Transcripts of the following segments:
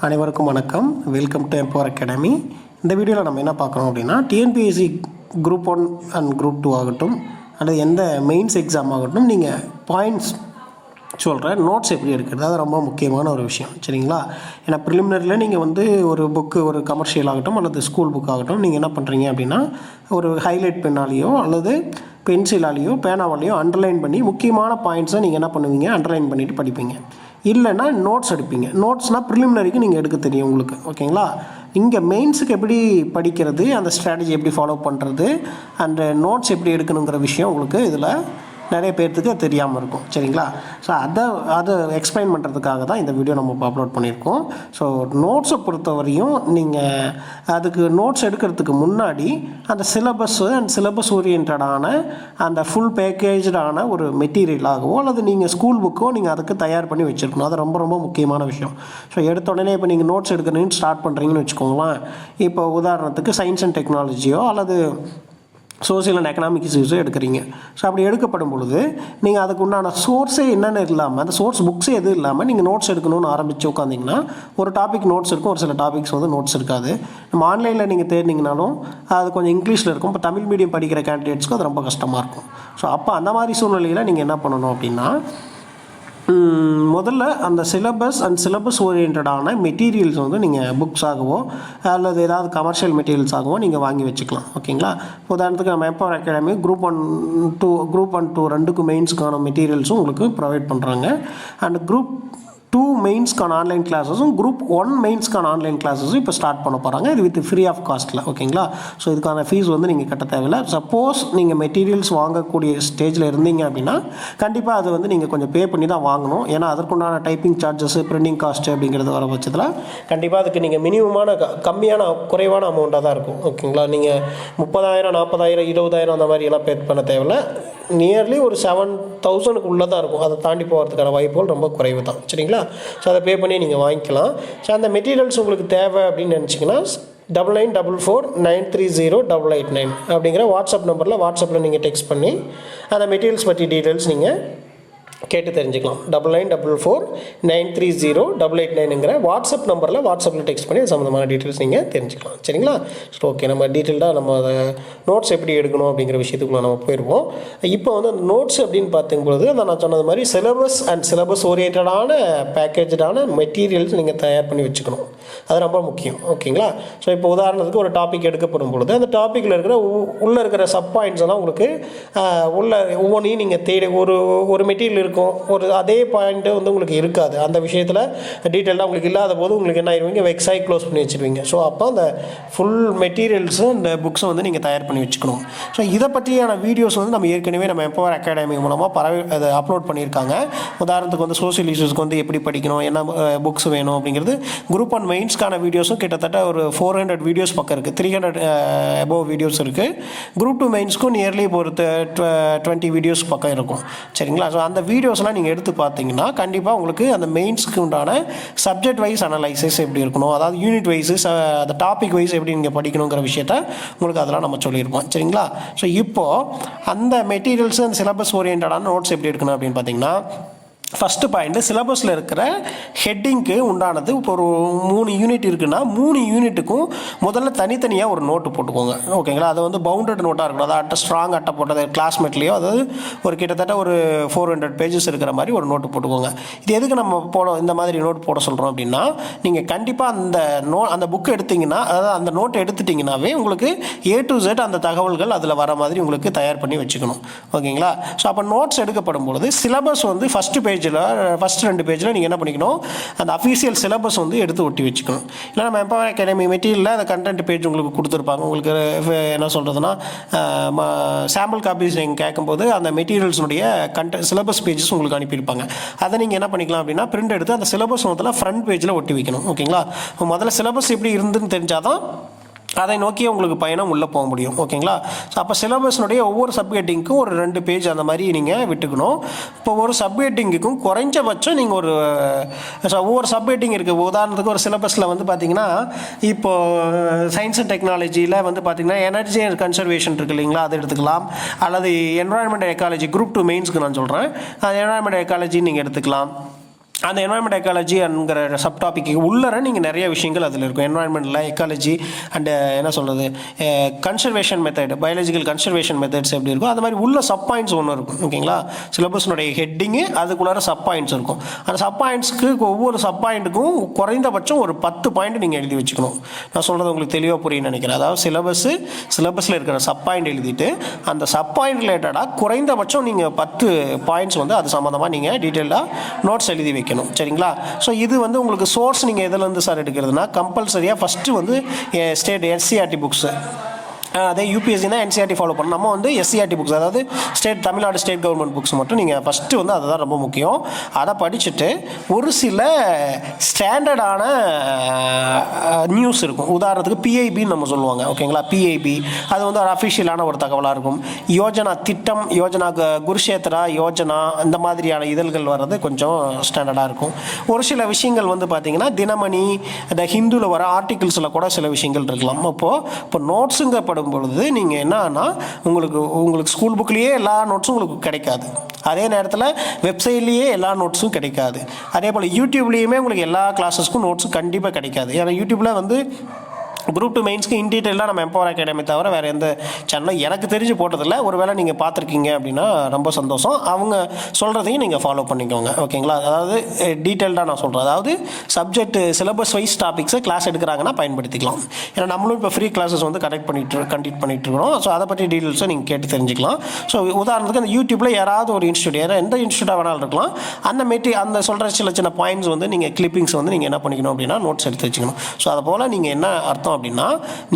அனைவருக்கும் வணக்கம். Welcome to empower academy. இந்த வீடியோவில் நம்ம என்ன பார்க்குறோம் அப்படின்னா, டிஎன்பிஎஸ்சி குரூப் 1 அண்ட் குரூப் 2 ஆகட்டும், அல்லது எந்த மெயின்ஸ் எக்ஸாம் ஆகட்டும், நீங்கள் பாயிண்ட்ஸ் சொல்கிறேன், நோட்ஸ் எப்படி எடுக்கிறது, அது ரொம்ப முக்கியமான ஒரு விஷயம். சரிங்களா? ஏன்னா ப்ரிலிமினரியில் நீங்கள் ஒரு புக்கு, ஒரு கமர்ஷியல் ஆகட்டும் அல்லது ஸ்கூல் புக் ஆகட்டும், நீங்கள் என்ன பண்ணுறீங்க அப்படின்னா, ஒரு ஹைலைட் பெண்ணாலேயோ அல்லது பென்சிலாலேயோ பேனாவாலேயோ அண்டர்லைன் பண்ணி முக்கியமான பாயிண்ட்ஸை நீங்கள் என்ன பண்ணுவீங்க, அண்டர்லைன் பண்ணிவிட்டு படிப்பீங்க. இல்லைன்னா நோட்ஸ் எடுப்பீங்க. நோட்ஸ்னால் ப்ரிலிமினரிக்கு நீங்கள் எடுக்க தெரியும் உங்களுக்கு. ஓகேங்களா? இங்கே மெயின்ஸுக்கு எப்படி படிக்கிறது, அந்த ஸ்ட்ராட்டஜி எப்படி ஃபாலோ பண்ணுறது, அந்த நோட்ஸ் எப்படி எடுக்கணுங்கிற விஷயம் உங்களுக்கு இதில் நிறைய பேர்த்துக்கு தெரியாமல் இருக்கும். சரிங்களா? ஸோ அதை எக்ஸ்பிளைன் பண்ணுறதுக்காக தான் இந்த வீடியோ நம்ம இப்போ அப்லோட் பண்ணியிருக்கோம். ஸோ நோட்ஸை பொறுத்தவரையும் நீங்கள் அதுக்கு நோட்ஸ் எடுக்கிறதுக்கு முன்னாடி அந்த சிலபஸ்ஸு அண்ட் சிலபஸ் ஓரியன்டான அந்த ஃபுல் பேக்கேஜான ஒரு மெட்டீரியலாகவோ அல்லது நீங்கள் ஸ்கூல் புக்கோ நீங்கள் அதுக்கு தயார் பண்ணி வச்சுருக்கணும். அது ரொம்ப ரொம்ப முக்கியமான விஷயம். ஸோ எடுத்த உடனே இப்போ நீங்கள் நோட்ஸ் எடுக்கணும்னு ஸ்டார்ட் பண்ணுறீங்கன்னு வச்சுக்கோங்களேன். இப்போ உதாரணத்துக்கு சயின்ஸ் அண்ட் டெக்னாலஜியோ அல்லது சோசியல் அண்ட் எக்கனாமிக் இஷ்யூஸோ எடுக்கிறீங்க. ஸோ அப்படி எடுக்கப்படும் பொழுது நீங்கள் அதுக்கு உண்டான சோர்ஸே என்னென்னு இல்லாமல், அந்த சோர்ஸ் புக்ஸே எதுவும் இல்லாமல் நீங்கள் நோட்ஸ் எடுக்கணும்னு ஆரம்பித்து உட்காந்திங்கன்னா ஒரு டாபிக் நோட்ஸ் இருக்கும், ஒரு சில டாபிக்ஸ் நோட்ஸ் இருக்காது. நம்ம ஆன்லைனில் நீங்கள் தேடினீங்கனாலும் அது கொஞ்சம் இங்கிலீஷில் இருக்கும். இப்போ தமிழ் மீடியம் படிக்கிற கேண்டிடேட்ஸ்க்கு அது ரொம்ப கஷ்டமாக இருக்கும். ஸோ அப்போ அந்த மாதிரி சூழ்நிலையில் நீங்கள் என்ன பண்ணணும் அப்படின்னா, முதல்ல அந்த சிலபஸ் அண்ட் சிலபஸ் ஓரியன்டான மெட்டீரியல்ஸ் நீங்கள் புக்ஸாகவோ அல்லது ஏதாவது கமர்ஷியல் மெட்டீரியல்ஸாகவோ நீங்கள் வாங்கி வச்சுக்கலாம். ஓகேங்களா? உதாரணத்துக்கு நம்ம எம்பவர் அகாடமி குரூப் 1, 2 ரெண்டுக்கும் மெயின்ஸ்க்கான மெட்டீரியல்ஸும் உங்களுக்கு ப்ரொவைட் பண்ணுறாங்க. அண்ட் குரூப் 2 மெயின்ஸ்க்கான ஆன்லைன் கிளாஸஸும் குரூப் 1 மெயின்ஸ்க்கான ஆன்லைன் கிளாஸஸும் இப்போ ஸ்டார்ட் பண்ண போகிறாங்க. இது வித் ஃப்ரீ ஆஃப் காஸ்ட்டில். ஓகேங்களா? ஸோ இதுக்கான ஃபீஸ் நீங்கள் கட்ட தேவையில்லை. சப்போஸ் நீங்கள் மெட்டீரியல்ஸ் வாங்கக்கூடிய ஸ்டேஜில் இருந்தீங்க அப்படின்னா கண்டிப்பாக அது நீங்கள் கொஞ்சம் பே பண்ணி தான் வாங்கணும். ஏன்னா அதற்குண்டான டைப்பிங் சார்ஜஸ், பிரிண்டிங் காஸ்ட்டு அப்படிங்கிறது வர பட்சத்தில் கண்டிப்பாக அதுக்கு நீங்கள் மினிமமான குறைவான அமௌண்ட்டாக தான் இருக்கும். ஓகேங்களா? நீங்கள் 30,000, 40,000, 20,000 அந்த மாதிரியெல்லாம் பே பண்ண தேவையில்லை. நியர்லி ஒரு 7,000க்கு உள்ளே தான் இருக்கும். அதை தாண்டி போகிறதுக்கான வாய்ப்புகள் ரொம்ப குறைவு தான். சரிங்களா? ஸோ அதை பே பண்ணி நீங்கள் வாங்கிக்கலாம். ஸோ அந்த மெட்டீரியல்ஸ் உங்களுக்கு தேவை அப்படின்னு நினச்சிங்கன்னா 9944930889 அப்படிங்கிற வாட்ஸ்அப்பில் நீங்கள் டெக்ஸ்ட் பண்ணி அந்த மெட்டீரியல்ஸ் பற்றி டீட்டெயில்ஸ் நீங்கள் கேட்டு தெரிஞ்சுக்கலாம். 9944930889ங்கிற வாட்ஸ்அப்பில் டெக்ஸ்ட் பண்ணி சம்மந்தமான டீட்டெயில்ஸ் நீங்கள் தெரிஞ்சுக்கலாம். சரிங்களா? ஸோ ஓகே, நம்ம டீட்டெயில்டாக நம்ம அதை நோட்ஸ் எப்படி எடுக்கணும் அப்படிங்கிற விஷயத்துக்குள்ள நம்ம போயிடுவோம். இப்போ அந்த நோட்ஸ் அப்படின்னு பார்க்கும்பொழுது நான் சொன்னது மாதிரி சிலபஸ் அண்ட் சிலபஸ் ஓரியன்டான பேக்கேஜான மெட்டீரியல்ஸ் நீங்கள் தயார் பண்ணி வச்சுக்கணும். அது ரொம்ப முக்கியம். ஓகேங்களா? ஸோ இப்போ உதாரணத்துக்கு ஒரு டாபிக் எடுக்கப்படும் பொழுது அந்த டாப்பிக்கில் உள்ளே இருக்கிற சப் பாயிண்ட்ஸ் எல்லாம் உங்களுக்கு ஒவ்வொன்றையும் நீங்கள் தேடி ஒரு மெட்டீரியல் இருக்கும், ஒரு அதே பாயிண்ட்டு உங்களுக்கு இருக்காது. அந்த விஷயத்தில் டீட்டெயிலாக உங்களுக்கு இல்லாத போது உங்களுக்கு என்ன ஆயிடுவீங்க, வெப்சைட் க்ளோஸ் பண்ணி வச்சுருவீங்க. ஸோ அப்போ அந்த ஃபுல் மெட்டீரியல்ஸும் இந்த புக்ஸை நீங்கள் தயார் பண்ணி வச்சுக்கணும். ஸோ இதை பற்றியான வீடியோஸ் நம்ம ஏற்கனவே நம்ம எம்பவர் அகாடமி மூலமாக அதை அப்லோட் பண்ணியிருக்காங்க. உதாரணத்துக்கு சோசியல் இஷ்யூஸ்க்கு எப்படி படிக்கணும், என்ன புக்ஸ் வேணும் அப்படிங்கிறது குரூப் 1 மெயின்ஸ்க்கான வீடியோஸும் கிட்டத்தட்ட ஒரு 400 வீடியோஸ் பக்கம் இருக்குது. 300 above வீடியோஸ் இருக்குது. குரூப் 2 மெயின்ஸ்க்கும் நியர்லி இப்போ ஒரு 20 வீடியோஸ் பக்கம் இருக்கும். சரிங்களா? ஸோ அந்த வீடியோஸ்லாம் நீங்கள் எடுத்து பார்த்தீங்கன்னா கண்டிப்பாக உங்களுக்கு அந்த மெயின்ஸ்க்கு உண்டான சப்ஜெக்ட் வைஸ் அனலைசிஸ் எப்படி இருக்கணும், அதாவது யூனிட் வைஸு அந்த டாபிக் வைஸ் எப்படி நீங்கள் படிக்கணுங்கிற விஷயத்த உங்களுக்கு அதெல்லாம் நம்ம சொல்லியிருப்போம். சரிங்களா? ஸோ இப்போது அந்த மெட்டீரியல்ஸு அந்த சிலபஸ் ஓரியன்டான நோட்ஸ் எப்படி எடுக்கணும் அப்படின்னு பார்த்தீங்கன்னா, ஃபஸ்ட்டு பாயிண்ட்டு சிலபஸில் இருக்கிற ஹெட்டிங்க்கு உண்டானது. இப்போ ஒரு 3 யூனிட் இருக்குன்னா 3 யூனிட்டுக்கும் முதல்ல தனித்தனியாக ஒரு நோட்டு போட்டுக்கோங்க. ஓகேங்களா? அது பவுண்டட் நோட்டாக இருக்கணும். அதை ஸ்ட்ராங் அட்டை போட்டது கிளாஸ்மேட்லேயோ, அதாவது ஒரு கிட்டத்தட்ட ஒரு 400 பேஜஸ் இருக்கிற மாதிரி ஒரு நோட்டு போட்டுக்கோங்க. இது எதுக்கு நம்ம இந்த மாதிரி நோட் போட சொல்கிறோம் அப்படின்னா, நீங்கள் கண்டிப்பாக அந்த புக்கு எடுத்திங்கன்னா, அதாவது அந்த நோட்டை எடுத்துட்டிங்கன்னாவே உங்களுக்கு A to Z அந்த தகவல்கள் அதில் வர மாதிரி உங்களுக்கு தயார் பண்ணி வச்சுக்கணும். ஓகேங்களா? ஸோ அப்போ நோட்ஸ் எடுக்கப்படும் பொழுது சிலபஸ் ஃபஸ்ட்டு ஃபஸ்ட் 2 பேஜில் நீங்கள் என்ன பண்ணிக்கணும், அந்த அஃபீஷியல் சிலபஸ் எடுத்து ஒட்டி வச்சுக்கணும். இல்லை நம்ம எம்பவர் அகாடமி மெட்டீரியலில் அந்த கண்டென்ட் பேஜ் உங்களுக்கு கொடுத்துருப்பாங்க. உங்களுக்கு என்ன சொல்கிறதுனா, சாம்பிள் காப்பீஸ் நீங்கள் கேட்கும்போது அந்த மெட்டீரியல்ஸுடைய சிலபஸ் பேஜஸ் உங்களுக்கு அனுப்பியிருப்பாங்க. அதை நீங்கள் என்ன பண்ணிக்கலாம் அப்படின்னா, பிரிண்ட் எடுத்து அந்த சிலபஸ் ஃப்ரண்ட் பேஜில் ஒட்டி வைக்கணும். ஓகேங்களா? முதல்ல சிலபஸ் எப்படி இருந்துன்னு தெரிஞ்சால் தான் அதை நோக்கி உங்களுக்கு பயணம் உள்ளே போக முடியும். ஓகேங்களா? ஸோ அப்போ சிலபஸ்னுடைய ஒவ்வொரு சப்ஹெட்டிங்க்கும் ஒரு 2 பேஜ் அந்த மாதிரி நீங்கள் விட்டுக்கணும். இப்போ ஒரு சப்ஹெட்டிங்குக்கும் குறைஞ்சபட்சம் நீங்கள் ஒவ்வொரு சப்ஹெட்டிங் இருக்குது. உதாரணத்துக்கு ஒரு சிலபஸில் பார்த்தீங்கன்னா, இப்போது சயின்ஸ் அண்ட் டெக்னாலஜியில் பார்த்தீங்கன்னா எனர்ஜி அண்ட் கன்சர்வேஷன் இருக்குது இல்லைங்களா, அதை எடுத்துக்கலாம். அல்லது என்வரான்மெண்ட் எக்காலஜி குரூப் 2 மெயின்ஸ்க்கு நான் சொல்கிறேன், என்வரான்மெண்ட் எக்காலஜின்னு நீங்கள் எடுத்துக்கலாம். அந்த என்வாயன்மெண்ட் எக்காலஜி என்கிற சப் டாபிக்கு உள்ளர நீங்கள் நிறைய விஷயங்கள் அதில் இருக்கும். என்வாயன்மெண்ட்டில் எக்காலஜி அண்டு என்ன சொல்கிறது conservation method, biological conservation methods எப்படி இருக்கும், அது மாதிரி உள்ள சப் பாயிண்ட்ஸ் ஒன்று இருக்கும். ஓகேங்களா, சிலபஸ்னுடைய ஹெட்டிங்கு அதுக்குள்ளார சப் பாயிண்ட்ஸ் இருக்கும். அந்த சப் பாயிண்ட்ஸ்க்கு ஒவ்வொரு சப் பாயிண்ட்டுக்கும் குறைந்தபட்சம் ஒரு 10 பாயிண்ட் நீங்கள் எழுதி வச்சுக்கணும். நான் சொல்கிறது உங்களுக்கு தெளிவாக புரியும்னு நினைக்கிறேன். அதாவது சிலபஸில் இருக்கிற சப் பாயிண்ட் எழுதிட்டு அந்த சப் பாயிண்ட் ரிலேட்டடாக குறைந்தபட்சம் நீங்கள் 10 பாயிண்ட்ஸ் வந்து அது சம்மந்தமாக நீங்கள் டீட்டெயிலாக நோட்ஸ் எழுதி வைக்கணும். சரிங்களா. ஸோ இது வந்து உங்களுக்கு சோர்ஸ் நீங்கள் எதுலேருந்து சார் எடுக்கிறதுனா கம்பல்சரியாக ஃபஸ்ட்டு வந்து ஸ்டேட் எஸ்சிஆர்டி புக்ஸு, அதே யூபிஎஸ்சினா என்சிஆர்டி ஃபாலோ பண்ணணும். நம்ம வந்து எஸ்சிஆர்டி புக்ஸ், அதாவது தமிழ்நாடு ஸ்டேட் கவர்மெண்ட் புக்ஸ் மட்டும் நீங்கள் ஃபஸ்ட்டு வந்து அதுதான் ரொம்ப முக்கியம். அதை படிச்சுட்டு ஒரு சில ஸ்டாண்டர்டான நியூஸ் இருக்கும். உதாரணத்துக்கு பிஐபின்னு நம்ம சொல்லுவாங்க. ஓகேங்களா, பிஐபி அது வந்து ஒரு அஃபிஷியலான ஒரு தகவலாக இருக்கும். யோஜனா திட்டம், யோஜனா குருஷேத்ரா யோஜனா, இந்த மாதிரியான இதழ்கள் வர்றது கொஞ்சம் ஸ்டாண்டர்டாக இருக்கும். ஒரு சில விஷயங்கள் வந்து பார்த்திங்கன்னா தினமணி, இந்த ஹிந்துவில் வர ஆர்டிகிள்ஸில் கூட சில விஷயங்கள் இருக்கலாம். இப்போ நோட்ஸுங்கப்படும் பொழுது நீங்கள் என்னன்னா உங்களுக்கு ஸ்கூல் புக்லேயே எல்லா நோட்ஸும் உங்களுக்கு கிடைக்காது. அதே நேரத்தில் வெப்சைட்லேயே எல்லா நோட்ஸும் கிடைக்காது. அதே போல் யூடியூப்லேயுமே உங்களுக்கு எல்லா கிளாஸஸ்க்கும் நோட்ஸும் கண்டிப்பாக கிடைக்காது. ஏன்னா யூடியூப்பில் வந்து குரூப் 2 மெயின்ஸ்க்கு இன் டீட்டெயிலாக நம்ம எம்பவர் அகாடமி தவிர வேறு எந்த சேனலும் எனக்கு தெரிஞ்சு போட்டதில்லை. ஒரு வேளை நீங்கள் பார்த்துருக்கீங்க அப்படின்னா ரொம்ப சந்தோஷம். அவங்க சொல்கிறதையும் நீங்கள் ஃபாலோ பண்ணிக்கோங்க. ஓகேங்களா, அதாவது டீட்டெயில்டாக நான் சொல்கிறேன். அதாவது சப்ஜெக்ட் சிலபஸ் வைஸ் டாபிக்ஸை கிளாஸ் எடுக்கிறாங்கன்னா பயன்படுத்திக்கலாம். ஏன்னா நம்மளும் இப்போ ஃப்ரீ கிளாஸஸ் வந்து கண்டக்ட் பண்ணிட்டு இருக்கிறோம். ஸோ அதை பற்றி டீட்டெயில்ஸை நீங்கள் கேட்டு தெரிஞ்சுக்கலாம். ஸோ உதாரணத்துக்கு அந்த யூடியூப்பில் யாராவது ஒரு இன்ஸ்டியூட், எந்த இன்ஸ்டியூட்டாக வேணாலும் இருக்கலாம், அந்த சொல்கிற சின்ன பாயிண்ட்ஸ் வந்து நீங்கள் கிளிப்பிங்ஸ் வந்து நீங்கள் என்ன பண்ணிக்கணும் அப்படின்னா நோட்ஸ் எடுத்து வச்சுக்கணும். ஸோ அதை போல் நீங்கள் என்ன அர்த்தம் அப்படின்னா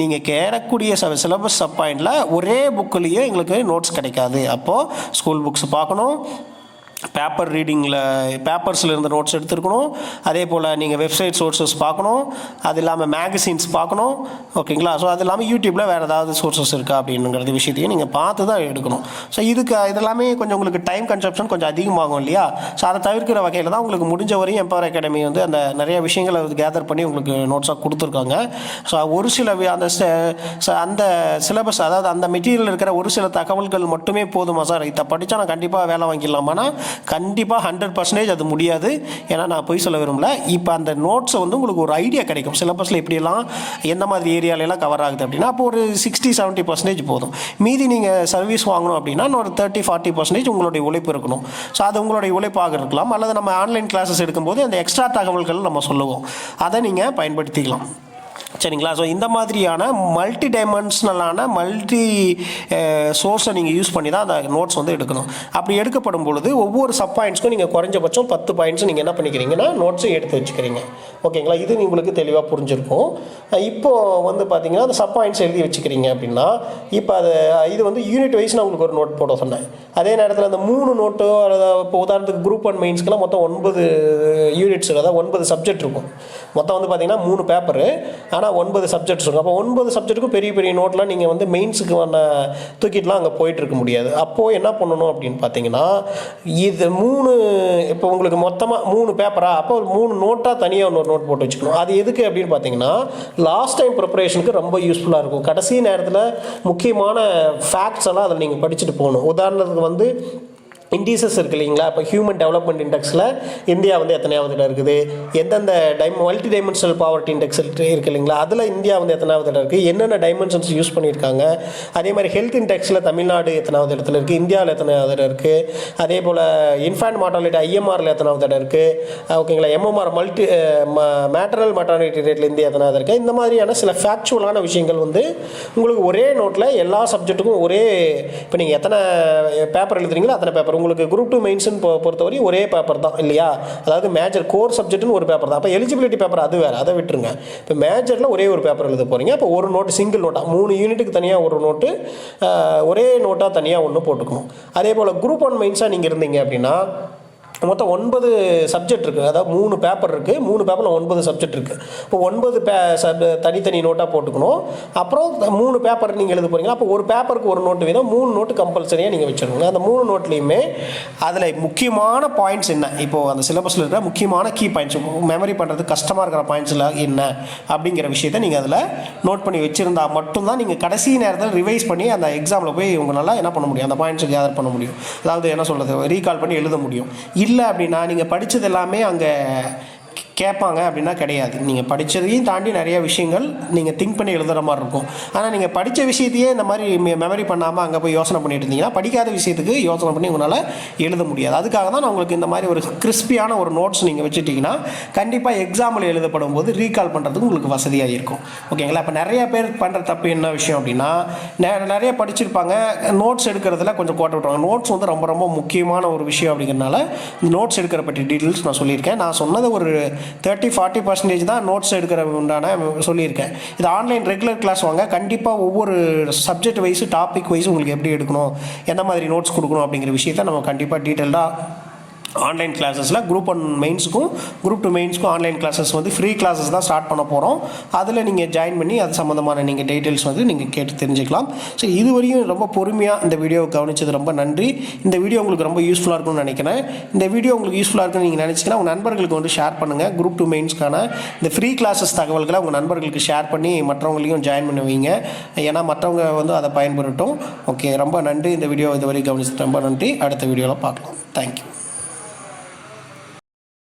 நீங்கள் கேட்கக்கூடிய சிலபஸ் சப் பாயிண்டில் ஒரே புக்கிலேயே எங்களுக்கு நோட்ஸ் கிடைக்காது. அப்போது ஸ்கூல் புக்ஸ் பார்க்கணும், பேப்பர் ரீடிங்கில் பேப்பர்ஸில் இருந்த நோட்ஸ் எடுத்துருக்கணும். அதே போல் நீங்கள் வெப்சைட் சோர்ஸஸ் பார்க்கணும், அது இல்லாமல் மேகசின்ஸ் பார்க்கணும். ஓகேங்களா, ஸோ அது இல்லாமல் யூடியூப்பில் வேறு ஏதாவது சோர்ஸஸ் இருக்கா அப்படிங்கிறது விஷயத்தையும் நீங்கள் பார்த்து தான் எடுக்கணும். ஸோ இதெல்லாமே கொஞ்சம் உங்களுக்கு டைம் கன்சப்ஷன் கொஞ்சம் அதிகமாகும் இல்லையா. ஸோ அதை தவிர்க்கிற வகையில் தான் உங்களுக்கு முடிஞ்ச வரையும் எம்பவர் அகாடமி வந்து அந்த நிறைய விஷயங்களை கேதர் பண்ணி உங்களுக்கு நோட்ஸாக கொடுத்துருக்காங்க. ஸோ ஒரு சில அந்த சிலபஸ், அதாவது அந்த மெட்டீரியல் இருக்கிற ஒரு சில தகவல்கள் மட்டுமே போதுமா சார், இதை படித்தா நான் கண்டிப்பாக வேலை வாங்கிடலாமான்னா கண்டிப்பாக 100% அது முடியாது. ஏன்னா நான் போய் சொல்ல விரும்பல. இப்போ அந்த நோட்ஸை வந்து உங்களுக்கு ஒரு ஐடியா கிடைக்கும். சிலபஸில் எப்படியெல்லாம் எந்த மாதிரி ஏரியாலெல்லாம் கவர் ஆகுது அப்படின்னா அப்போ ஒரு 60-70% போதும். மீதி நீங்கள் சர்வீஸ் வாங்கணும் அப்படின்னா ஒரு 30-40% உங்களுடைய உழைப்பு இருக்கணும். ஸோ அது உங்களுடைய உழைப்பாக இருக்கலாம். அல்லது நம்ம ஆன்லைன் கிளாஸஸ் எடுக்கும்போது அந்த எக்ஸ்ட்ரா தகவல்கள் நம்ம சொல்லுவோம், அதை நீங்கள் பயன்படுத்திக்கலாம். சரிங்களா. ஸோ இந்த மாதிரியான மல்டி டைமென்ஷனலான சோர்ஸை நீங்கள் யூஸ் பண்ணி தான் அந்த நோட்ஸ் வந்து எடுக்கணும். அப்படி எடுக்கப்படும் பொழுது ஒவ்வொரு சப் பாயிண்ட்ஸ்க்கும் நீங்கள் குறைஞ்சபட்சம் 10 பாயிண்ட்ஸ் நீங்கள் என்ன பண்ணிக்கிறீங்கன்னா நோட்ஸும் எடுத்து வச்சுக்கிறீங்க. ஓகேங்களா, இது உங்களுக்கு தெளிவாக புரிஞ்சிருக்கும். இப்போது வந்து பார்த்தீங்கன்னா அந்த சப் பாயிண்ட்ஸ் எழுதி வச்சுக்கிறீங்க அப்படின்னா இப்போ இது வந்து யூனிட் வைஸ் நான் உங்களுக்கு ஒரு நோட் போட சொன்னேன். அதே நேரத்தில் அந்த 3 நோட்டோ அல்லது இப்போ உதாரணத்துக்கு குரூப் 1 மெயின்ஸ்க்கெல்லாம் மொத்தம் 9 யூனிட்ஸ், அதாவது 9 சப்ஜெக்ட் இருக்கும். மொத்தம் வந்து பார்த்தீங்கன்னா 3 பேப்பரு, ஆனால் 9 சப்ஜெக்ட்ஸ் இருக்கும். அப்போ 9 சப்ஜெக்ட்டுக்கும் பெரிய பெரிய நோட்லாம் நீங்கள் வந்து மெயின்ஸுக்கு தூக்கிட்டுலாம் அங்கே போயிட்டு இருக்க முடியாது. அப்போது என்ன பண்ணணும் அப்படின்னு பார்த்தீங்கன்னா இது 3 இப்போ உங்களுக்கு மொத்தமாக 3 பேப்பரா, அப்போ ஒரு 3 நோட்டாக தனியாக ஒரு நோட் போட்டு வச்சுக்கணும். அது எதுக்கு அப்படின்னு பார்த்தீங்கன்னா லாஸ்ட் டைம் ப்ரிப்பரேஷனுக்கு ரொம்ப யூஸ்ஃபுல்லாக இருக்கும். கடைசி நேரத்தில் முக்கியமான ஃபேக்ட்ஸ் எல்லாம் அதில் நீங்கள் படிச்சுட்டு போகணும். உதாரணத்துக்கு வந்து இண்டீசஸ் இருக்குது இல்லைங்களா. இப்போ ஹியூமன் டெவலப்மெண்ட் இண்டெக்ஸில் இந்தியா வந்து எத்தனையாவது இருக்குது, எந்தெந்த மல்டி டைமென்ஷனல் பாவர்ட்டி இண்டெக்ஸ் இருக்குது இல்லைங்களா, அதில் இந்தியா வந்து எத்தனாவது இருக்குது, என்னென்ன டைமென்ஷன்ஸ் யூஸ் பண்ணியிருக்காங்க. அதே மாதிரி ஹெல்த் இண்டெக்ஸில் தமிழ்நாடு எத்தனாவது இடத்துல இருக்குது, இந்தியாவில் எத்தனாவது இருக்குது. அதே போல் இன்ஃபேண்ட் மார்டாலிட்டி ஐஎம்ஆரில் எத்தனாவது இடம் இருக்குது. ஓகேங்களா, எம்எம்ஆர் மேட்டரல் மார்டாலிட்டி ரேட்டில் இந்தியா எத்தனாவது இருக்குது. இந்த மாதிரியான சில ஃபேக்சுவலான விஷயங்கள் வந்து உங்களுக்கு ஒரே நோட்டில் எல்லா சப்ஜெக்ட்டுக்கும் ஒரே, இப்போ நீங்கள் எத்தனை பேப்பர் எழுதுறீங்களோ அத்தனை பேப்பர். உங்களுக்கு குரூப் 2 மெயின்ஸ்ன்னு பொறுத்தவரை ஒரே பேப்பர் தான் இல்லையா. அதாவது மேஜர் கோர் சப்ஜெக்ட்னு ஒரு பேப்பர் தான். அப்போ எலிஜிபிலிட்டி பேப்பர் அது வேறு, அதை விட்டுருங்க. இப்போ மேஜரில் ஒரே ஒரு பேப்பர் எழுத போகிறீங்க. அப்போ ஒரு நோட்டு சிங்கிள் நோட்டாக 3 யூனிட்டுக்கு தனியாக ஒரு நோட்டு, ஒரே நோட்டாக தனியாக ஒன்று போட்டுக்கணும். அதே போல் குரூப் 1 மெயின்ஸாக நீங்கள் இருந்தீங்க அப்படின்னா மொத்தம் 9 சப்ஜெக்ட் இருக்குது. அதாவது 3 பேப்பர் இருக்குது. 3 பேப்பரில் 9 சப்ஜெக்ட் இருக்குது. இப்போ 9 தனித்தனி நோட்டாக போட்டுக்கணும். அப்புறம் 3 பேப்பர் நீங்கள் எழுத போகிறீங்க. அப்போ ஒரு பேப்பருக்கு ஒரு நோட்டு வீதம் 3 நோட்டு கம்பல்சரியாக நீங்கள் வச்சுருக்கணும். அந்த 3 நோட்லேயுமே அதில் முக்கியமான பாயிண்ட்ஸ் என்ன, இப்போது அந்த சிலபஸில் இருக்கிற முக்கியமான கீ பாயிண்ட்ஸ், மெமரி பண்ணுறது கஷ்டமாக இருக்கிற பாயிண்ட்ஸில் என்ன அப்படிங்கிற விஷயத்தை நீங்கள் அதில் நோட் பண்ணி வச்சுருந்தால் மட்டும்தான் நீங்கள் கடைசி நேரத்தில் ரிவைஸ் பண்ணி அந்த எக்ஸாமில் போய் உங்களால் என்ன பண்ண முடியும், அந்த பாயிண்ட்ஸை கேதர் பண்ண முடியும். அதாவது என்ன சொல்கிறது, ரீகால் பண்ணி எழுத முடியும். இல்லை அப்படின்னா நீங்கள் படித்தது எல்லாமே அங்கே கேட்பாங்க அப்படின்னா கிடையாது. நீங்கள் படித்ததையும் தாண்டி நிறைய விஷயங்கள் நீங்கள் திங்க் பண்ணி எழுதுகிற மாதிரி இருக்கும். ஆனால் நீங்கள் படித்த விஷயத்தையே இந்த மாதிரி மெமரி பண்ணாமல் அங்கே போய் யோசனை பண்ணிட்டு இருந்தீங்கன்னா படிக்காத விஷயத்துக்கு யோசனை பண்ணி உங்களால் எழுத முடியாது. அதுக்காக தான் நான் உங்களுக்கு இந்த மாதிரி ஒரு கிறிஸ்பியான ஒரு நோட்ஸ் நீங்கள் வச்சுட்டிங்கன்னா கண்டிப்பாக எக்ஸாம்பிள் எழுதப்படும் போது ரீகால் பண்ணுறதுக்கு உங்களுக்கு வசதியாக இருக்கும். ஓகேங்களா? இப்போ நிறைய பேர் பண்ணுற தப்பு என்ன விஷயம் அப்படின்னா நிறைய படிச்சிருப்பாங்க, நோட்ஸ் எடுக்கிறதுல கொஞ்சம் கோட்டை விட்டுருவாங்க. நோட்ஸ் வந்து ரொம்ப ரொம்ப முக்கியமான ஒரு விஷயம் அப்படிங்கிறனால இந்த நோட்ஸ் எடுக்கிற பற்றி டீட்டெயில்ஸ் நான் சொல்லியிருக்கேன். நான் சொன்னது ஒரு 30-40% தான் நோட்ஸ் எடுக்கிற உண்டான சொல்லியிருக்கேன். இது ஆன்லைன் ரெகுலர் கிளாஸ் வாங்க, கண்டிப்பாக ஒவ்வொரு சப்ஜெக்ட் வைஸு டாபிக் வைஸு உங்களுக்கு எப்படி எடுக்கணும், என்ன மாதிரி நோட்ஸ் கொடுக்கணும் அப்படிங்கிற விஷயத்தை நம்ம கண்டிப்பாக டீட்டெயில்டாக ஆன்லைன் கிளாஸஸில் குரூப் 1 மெயின்ஸுக்கும் குரூப் 2 மெயின்ஸுக்கும் ஆன்லைன் கிளாஸஸ் வந்து ஃப்ரீ கிளாஸஸ் தான் ஸ்டார்ட் பண்ண போகிறோம். அதில் நீங்கள் ஜாயின் பண்ணி அது சம்மந்தமான நீங்கள் டீட்டெயில்ஸ் வந்து நீங்கள் கேட்டு தெரிஞ்சுக்கலாம். ஸோ இதுவரையும் ரொம்ப பொறுமையாக இந்த வீடியோவை கவனித்தது ரொம்ப நன்றி. இந்த வீடியோ உங்களுக்கு ரொம்ப யூஸ்ஃபுல்லாக இருக்கும்னு நினைக்கிறேன். இந்த வீடியோ உங்களுக்கு யூஸ்ஃபுல்லாக இருக்குன்னு நீங்கள் நினச்சிங்கன்னா உங்கள் நண்பர்களுக்கு வந்து ஷேர் பண்ணுங்கள். குரூப் 2 மெயின்ஸ்க்கான இந்த ஃப்ரீ கிளாஸஸ் தகவல்களை உங்கள் நண்பர்களுக்கு ஷேர் பண்ணி மற்றவங்களையும் ஜாயின் பண்ணி வைங்க. ஏன்னா மற்றவங்க வந்து அதை பயன்படுத்தட்டும். ஓகே, ரொம்ப நன்றி. இந்த வீடியோ இதுவரை கவனிச்சது ரொம்ப நன்றி. அடுத்த வீடியோவில் பார்க்கலாம். தேங்க்யூ.